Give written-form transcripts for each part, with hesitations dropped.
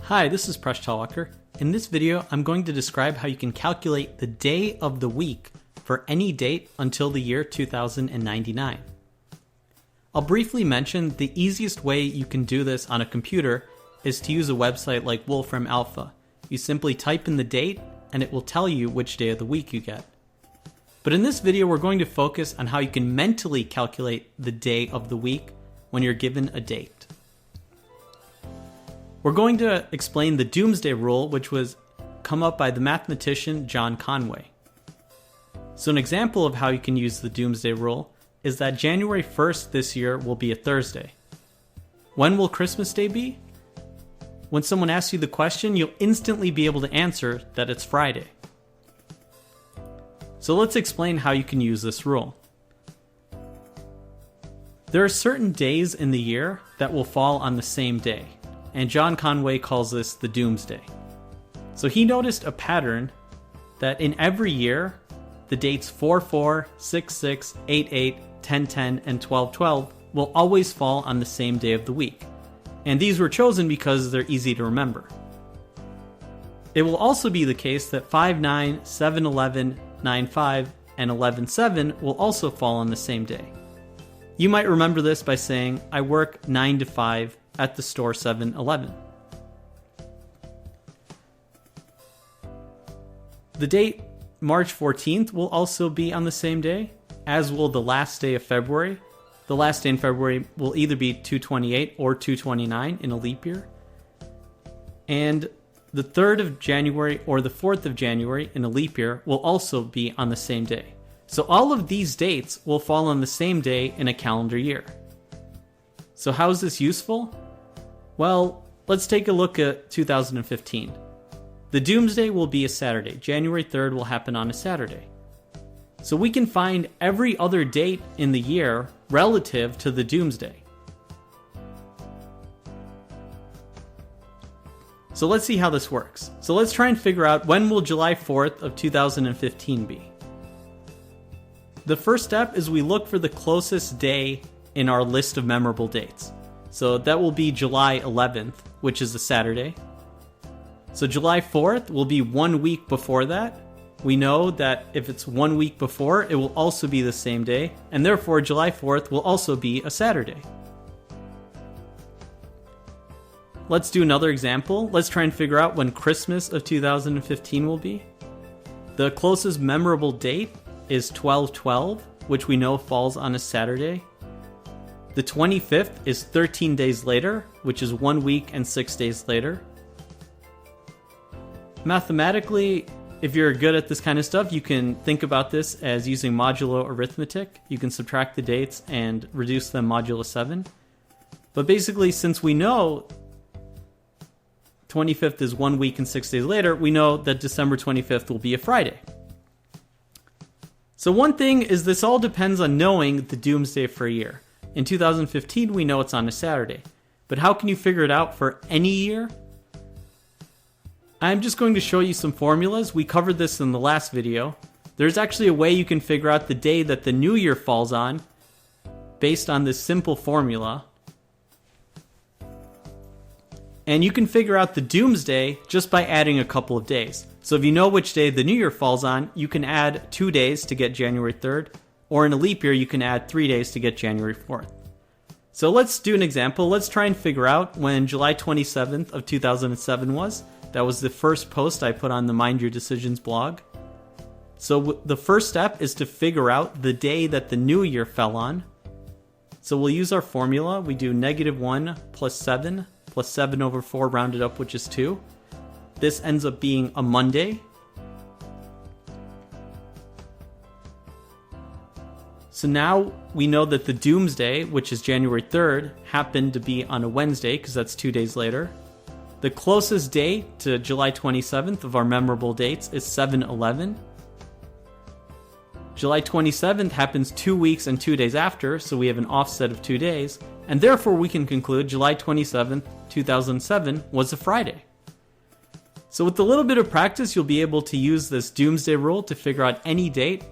Hi, this is Presh Talwalkar. In this video, I'm going to describe how you can calculate the day of the week for any date until the year 2099. I'll briefly mention the easiest way you can do this on a computer is to use a website like Wolfram Alpha. You simply type in the date and it will tell you which day of the week you get. But in this video, we're going to focus on how you can mentally calculate the day of the week when you're given a date. We're going to explain the doomsday rule, which was come up by the mathematician John Conway. So an example of how you can use the doomsday rule is that January 1st this year will be a Thursday. When will Christmas Day be? When someone asks you the question, you'll instantly be able to answer that it's Friday. So let's explain how you can use this rule. There are certain days in the year that will fall on the same day, and John Conway calls this the doomsday. So he noticed a pattern that in every year, the dates 4/4, 6/6, 8/8, 10/10, and 12/12 will always fall on the same day of the week. And these were chosen because they're easy to remember. It will also be the case that 5/9, 7/11, 9/5, and 11/7 will also fall on the same day. You might remember this by saying, I work 9 to 5 at the store 7-Eleven. The date March 14th will also be on the same day, as will the last day of February. The last day in February will either be 2/28 or 2/29 in a leap year. And the 3rd of January or the 4th of January in a leap year will also be on the same day. So all of these dates will fall on the same day in a calendar year. So how is this useful? Well, let's take a look at 2015. The doomsday will be a Saturday. January 3rd will happen on a Saturday. So we can find every other date in the year relative to the doomsday. So let's see how this works. So let's try and figure out when will July 4th of 2015 be. The first step is we look for the closest day in our list of memorable dates. So that will be July 11th, which is a Saturday. So July 4th will be 1 week before that. We know that if it's 1 week before, it will also be the same day, and therefore July 4th will also be a Saturday. Let's do another example. Let's try and figure out when Christmas of 2015 will be. The closest memorable date is 12/12, which we know falls on a Saturday. The 25th is 13 days later, which is 1 week and 6 days later. Mathematically, if you're good at this kind of stuff, you can think about this as using modulo arithmetic. You can subtract the dates and reduce them modulo 7. But basically, since we know 25th is 1 week and 6 days later, we know that December 25th will be a Friday. So one thing is this all depends on knowing the doomsday for a year. In 2015, we know it's on a Saturday. But how can you figure it out for any year? I'm just going to show you some formulas. We covered this in the last video. There's actually a way you can figure out the day that the new year falls on based on this simple formula. And you can figure out the doomsday just by adding a couple of days. So if you know which day the new year falls on, you can add 2 days to get January 3rd. Or in a leap year, you can add 3 days to get January 4th. So let's do an example. Let's try and figure out when July 27th of 2007 was. That was the first post I put on the Mind Your Decisions blog. So the first step is to figure out the day that the new year fell on. So we'll use our formula. We do -1 plus 7 plus 7 over 4 rounded up, which is 2. This ends up being a Monday. So now we know that the doomsday, which is January 3rd, happened to be on a Wednesday because that's 2 days later. The closest day to July 27th of our memorable dates is 7/11. July 27th happens 2 weeks and 2 days after, so we have an offset of 2 days, and therefore we can conclude July 27th, 2007 was a Friday. So with a little bit of practice, you'll be able to use this doomsday rule to figure out any date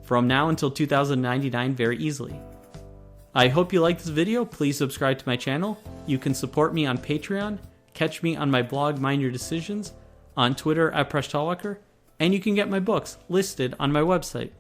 from now until 2099 very easily. I hope you liked this video. Please subscribe to my channel. You can support me on Patreon. Catch me on my blog, Mind Your Decisions, on Twitter at Presh Talwalkar, and you can get my books listed on my website,